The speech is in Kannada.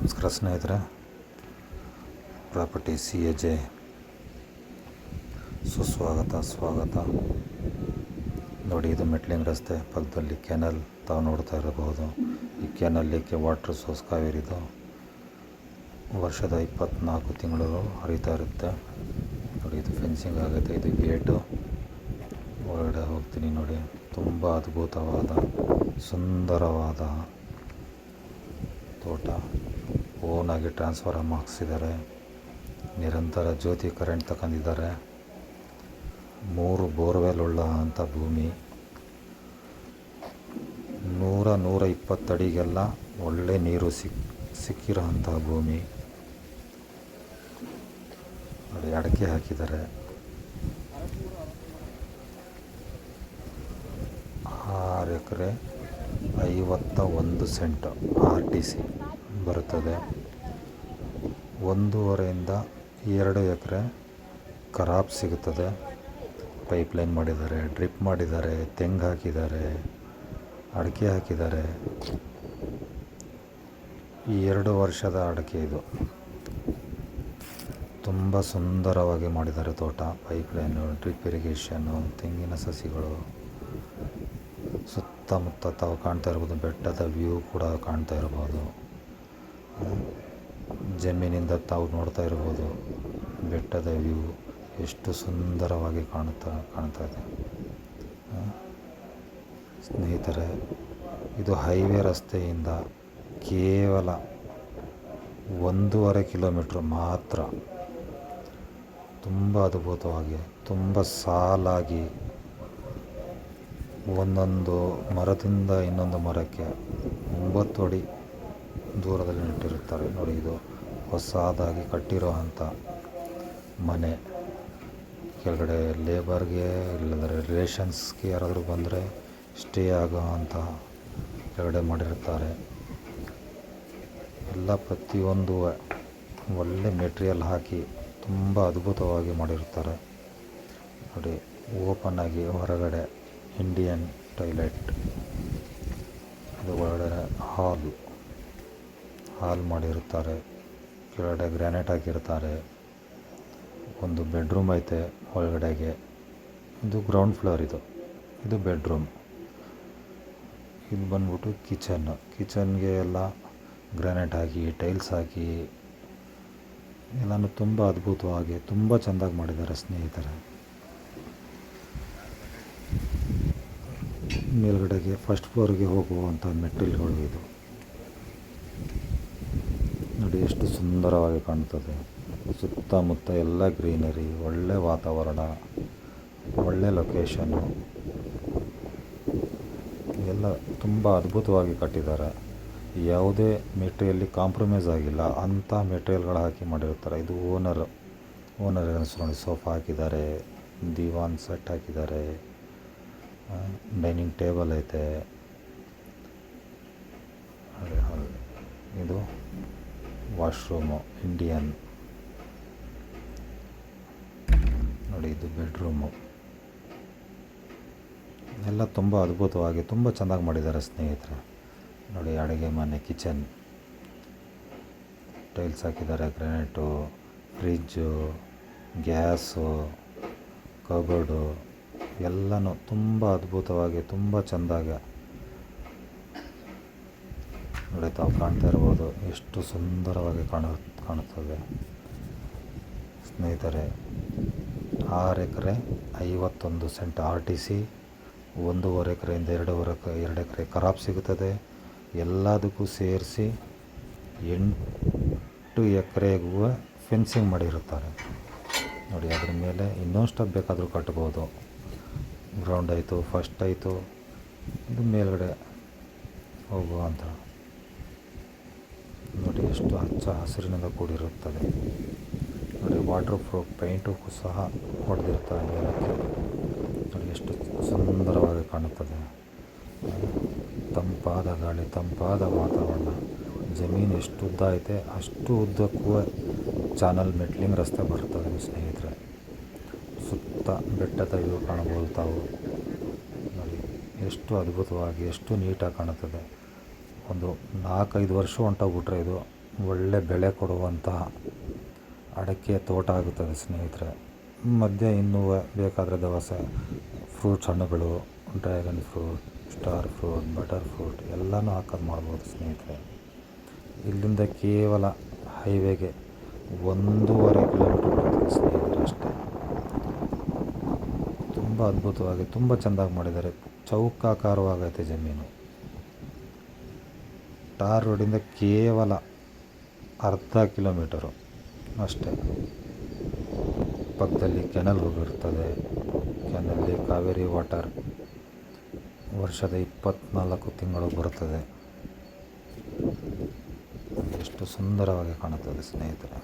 ನಮಸ್ಕಾರ ಸ್ನೇಹಿತರೆ. ಪ್ರಾಪರ್ಟಿ CAJ ಸ್ವಾಗತ. ನೋಡಿ, ಇದು ಮೆಟ್ಲಿಂಗ್ ರಸ್ತೆ ಪಕ್ಕದಲ್ಲಿ ಕೆನಲ್ ತಾವು ನೋಡ್ತಾ ಇರಬಹುದು. ಈ ಕೆನಲ್ಲಿಗೆ ವಾಟರ್ ಸೋರ್ಸ್ ಕಾವೇರಿದು ವರ್ಷದ 24 ತಿಂಗಳು ಹರಿತಾ ಇರುತ್ತೆ. ನೋಡಿ, ಇದು ಫೆನ್ಸಿಂಗ್ ಆಗುತ್ತೆ. ಇದು ಗೇಟು. ಒಳಗಡೆ ಹೋಗ್ತೀನಿ ನೋಡಿ. ತುಂಬ ಅದ್ಭುತವಾದ ಸುಂದರವಾದ ತೋಟ. ಓನಾಗಿ ಟ್ರಾನ್ಸ್ಫಾರಮ್ ಹಾಕ್ಸಿದ್ದಾರೆ. ನಿರಂತರ ಜ್ಯೋತಿ ಕರೆಂಟ್ ತಗೊಂಡಿದ್ದಾರೆ. 3 ಬೋರ್ವೆಲ್ ಉಳ್ಳ ಅಂಥ ಭೂಮಿ. 100-120 ಅಡಿಗೆಲ್ಲ ಒಳ್ಳೆ ನೀರು ಸಿಕ್ಕಿರೋ ಅಂಥ ಭೂಮಿ. ನೋಡಿ, ಅಡಿಕೆ ಹಾಕಿದ್ದಾರೆ. 6 ಎಕರೆ 51 ಸೆಂಟ್ RTC ಬರುತ್ತದೆ. 1.5 2 ಎಕರೆ ಖರಾಬ್ ಸಿಗುತ್ತದೆ. ಪೈಪ್ಲೈನ್ ಮಾಡಿದ್ದಾರೆ, ಡ್ರಿಪ್ ಮಾಡಿದ್ದಾರೆ, ತೆಂಗು ಹಾಕಿದ್ದಾರೆ, ಅಡಿಕೆ ಹಾಕಿದ್ದಾರೆ. ಈ 2 ವರ್ಷದ ಅಡಿಕೆ ಇದು. ತುಂಬ ಸುಂದರವಾಗಿ ಮಾಡಿದ್ದಾರೆ ತೋಟ. ಪೈಪ್ಲೈನು, ಡ್ರಿಪ್ ಇರಿಗೇಷನ್ನು, ತೆಂಗಿನ ಸಸಿಗಳು. ಸುತ್ತಮುತ್ತ ತಾವು ಕಾಣ್ತಾ ಇರ್ಬೋದು. ಬೆಟ್ಟದ ವ್ಯೂ ಕೂಡ ಕಾಣ್ತಾ ಇರ್ಬೋದು. ಜಮೀನಿಂದ ತಾವು ನೋಡ್ತಾ ಇರ್ಬೋದು ಬೆಟ್ಟದ ವ್ಯೂ ಎಷ್ಟು ಸುಂದರವಾಗಿ ಕಾಣ್ತಾ ಇದೆ. ಸ್ನೇಹಿತರೆ, ಇದು ಹೈವೇ ರಸ್ತೆಯಿಂದ ಕೇವಲ 1.5 ಕಿಲೋಮೀಟ್ರ್ ಮಾತ್ರ. ತುಂಬ ಅದ್ಭುತವಾಗಿ, ತುಂಬ ಸಾಲಾಗಿ ಒಂದೊಂದು ಮರದಿಂದ ಇನ್ನೊಂದು ಮರಕ್ಕೆ 9 ಅಡಿ ದೂರದಲ್ಲಿ ನೆಟ್ಟಿರುತ್ತಾರೆ. ನೋಡಿ, ಇದು ಹೊಸದಾಗಿ ಕಟ್ಟಿರೋ ಅಂಥ ಮನೆ. ಕೆಳಗಡೆ ಲೇಬರ್ಗೆ ಇಲ್ಲಂದರೆ ರಿಲೇಷನ್ಸ್ಗೆ ಯಾರಾದರೂ ಬಂದರೆ ಸ್ಟೇ ಆಗೋ ಅಂಥ ಕೆಳಗಡೆ ಮಾಡಿರುತ್ತಾರೆ. ಎಲ್ಲ ಪ್ರತಿಯೊಂದು ಒಳ್ಳೆ ಮೆಟೀರಿಯಲ್ ಹಾಕಿ ತುಂಬ ಅದ್ಭುತವಾಗಿ ಮಾಡಿರುತ್ತಾರೆ. ನೋಡಿ, ಓಪನ್ ಆಗಿ ಹೊರಗಡೆ ಇಂಡಿಯನ್ ಟಾಯ್ಲೆಟ್. ಅದು ಒಳಗಡೆ ಹಾಲ್ ಮಾಡಿರುತ್ತಾರೆ. ಕೆಳಗಡೆ ಗ್ರಾನೈಟ್ ಹಾಕಿರ್ತಾರೆ. ಒಂದು ಬೆಡ್ರೂಮ್ ಐತೆ ಒಳಗಡೆಗೆ. ಇದು ಗ್ರೌಂಡ್ ಫ್ಲೋರ್. ಇದು ಬೆಡ್ರೂಮ್. ಇದು ಬಂದ್ಬಿಟ್ಟು ಕಿಚನ್ಗೆ ಎಲ್ಲ ಗ್ರಾನೈಟ್ ಹಾಕಿ, ಟೈಲ್ಸ್ ಹಾಕಿ ಎಲ್ಲನೂ ತುಂಬ ಅದ್ಭುತವಾಗಿ ತುಂಬ ಚೆಂದಾಗಿ ಮಾಡಿದ್ದಾರೆ ಸ್ನೇಹಿತರೆ. ಮೇಲ್ಗಡೆಗೆ ಫಸ್ಟ್ ಫ್ಲೋರ್ಗೆ ಹೋಗುವಂಥ ಮೆಟ್ಟಿಲುಗಳು ಇದು. ನೋಡಿ, ಎಷ್ಟು ಸುಂದರವಾಗಿ ಕಾಣ್ತದೆ. ಸುತ್ತಮುತ್ತ ಎಲ್ಲ ಗ್ರೀನರಿ, ಒಳ್ಳೆ ವಾತಾವರಣ, ಒಳ್ಳೆ ಲೊಕೇಶನ್ನು. ಎಲ್ಲ ತುಂಬ ಅದ್ಭುತವಾಗಿ ಕಟ್ಟಿದ್ದಾರೆ. ಯಾವುದೇ ಮೆಟೀರಿಯಲ್ಲಿ ಕಾಂಪ್ರಮೈಸ್ ಆಗಿಲ್ಲ ಅಂಥ ಮೆಟೀರಿಯಲ್ಗಳು ಹಾಕಿ ಮಾಡಿರ್ತಾರೆ. ಇದು ಓನರ್ ನೋಡಿ, ಸೋಫಾ ಹಾಕಿದ್ದಾರೆ, ದಿವಾನ್ ಸೆಟ್ ಹಾಕಿದ್ದಾರೆ, ಡೈನಿಂಗ್ ಟೇಬಲ್ ಐತೆ. ಇದು ವಾಶ್ರೂಮು ಇಂಡಿಯನ್. ನೋಡಿ, ಇದು ಬೆಡ್ರೂಮು. ಎಲ್ಲ ತುಂಬ ಅದ್ಭುತವಾಗಿ ತುಂಬ ಚೆನ್ನಾಗಿ ಮಾಡಿದ್ದಾರೆ ಸ್ನೇಹಿತರೆ. ನೋಡಿ, ಅಡುಗೆ ಮನೆ, ಕಿಚನ್, ಟೈಲ್ಸ್ ಹಾಕಿದ್ದಾರೆ, ಗ್ರಾನೈಟು, ಫ್ರಿಜ್ಜು, ಗ್ಯಾಸು, ಕಬೋರ್ಡು ಎಲ್ಲನೂ ತುಂಬ ಅದ್ಭುತವಾಗಿ ತುಂಬ ಚೆಂದಾಗಿ ನೋಡಿ. ತಾವು ಕಾಣ್ತಾ ಇರ್ಬೋದು ಎಷ್ಟು ಸುಂದರವಾಗಿ ಕಾಣುತ್ತದೆ ಸ್ನೇಹಿತರೆ. 6 ಎಕರೆ 51 ಸೆಂಟ್ RTC. 1.5 ಎಕರೆಯಿಂದ 2 ಎಕರೆ ಖರಾಬ್ ಸಿಗುತ್ತದೆ. ಎಲ್ಲದಕ್ಕೂ ಸೇರಿಸಿ 8 ಎಕರೆಗೂ ಫೆನ್ಸಿಂಗ್ ಮಾಡಿರುತ್ತಾರೆ. ನೋಡಿ, ಅದ್ರ ಮೇಲೆ ಇನ್ನೊಂದು ಸ್ಟೆಪ್ ಬೇಕಾದರೂ ಕಟ್ಬೋದು. ಗ್ರೌಂಡ್ ಆಯಿತು, ಫಸ್ಟ್ ಆಯಿತು. ಇದು ಮೇಲ್ಗಡೆ ಹೋಗುವಂಥ ನೋಡಿ, ಎಷ್ಟು ಹಚ್ಚ ಹಸಿರಿನಿಂದ ಕೂಡಿರುತ್ತದೆ. ನೋಡಿ, ವಾಟರ್ ಪ್ರೂಫ್ ಪೇಂಟು ಸಹ ಹೊಡೆದಿರ್ತಾರೆ ಮೇಲಕ್ಕೆ. ನೋಡಿ, ಎಷ್ಟು ಸುಂದರವಾಗಿ ಕಾಣುತ್ತದೆ. ತಂಪಾದ ಗಾಳಿ, ತಂಪಾದ ವಾತಾವರಣ. ಜಮೀನು ಎಷ್ಟು ಉದ್ದ ಐತೆ ಅಷ್ಟು ಉದ್ದಕ್ಕೂ ಚಾನಲ್ ಮೆಟ್ಲಿಂಗ್ ರಸ್ತೆ ಬರ್ತದೆ ಸ್ನೇಹಿತರೆ. ಸುತ್ತ ಬೆಟ್ಟದ ವ್ಯೂ ಕಾಣಬಹುದು ತಾವು. ನೋಡಿ, ಎಷ್ಟು ಅದ್ಭುತವಾಗಿ ಎಷ್ಟು ನೀಟಾಗಿ ಕಾಣುತ್ತದೆ. ಒಂದು 4-5 ವರ್ಷ ಹೊಂಟೋಗ್ಬಿಟ್ರೆ ಇದು ಒಳ್ಳೆ ಬೆಳೆ ಕೊಡುವಂತಹ ಅಡಿಕೆ ತೋಟ ಆಗುತ್ತದೆ ಸ್ನೇಹಿತರೆ. ಮಧ್ಯೆ ಇನ್ನೂ ಬೇಕಾದರೆ ದವಸ ಫ್ರೂಟ್ಸ್ ಹಣ್ಣುಗಳು, dragon fruit, star fruit, butter fruit ಎಲ್ಲನೂ ಹಾಕೋದು ಮಾಡ್ಬೋದು ಸ್ನೇಹಿತರೆ. ಇಲ್ಲಿಂದ ಕೇವಲ ಹೈವೇಗೆ 1.5 ಕಿಲೋಮೀಟ್ರ್ ಬರ್ತದೆ ಸ್ನೇಹಿತರೆ ಅಷ್ಟೇ. ತುಂಬ ಅದ್ಭುತವಾಗಿ ತುಂಬ ಚೆಂದಾಗಿ ಮಾಡಿದ್ದಾರೆ. ಚೌಕಾಕಾರವಾಗೈತೆ ಜಮೀನು. ಟಾರ್ ರೋಡಿಂದ ಕೇವಲ ಅರ್ಧ ಕಿಲೋಮೀಟರು ಅಷ್ಟೇ. ಪಕ್ಕದಲ್ಲಿ ಕೆನಲ್ ಹೋಗಿರ್ತದೆ. ಕೆನಲ್ಲಿ ಕಾವೇರಿ ವಾಟರ್ ವರ್ಷದ 24 ತಿಂಗಳು ಬರುತ್ತದೆ. ಎಷ್ಟು ಸುಂದರವಾಗಿ ಕಾಣುತ್ತದೆ ಸ್ನೇಹಿತರೆ.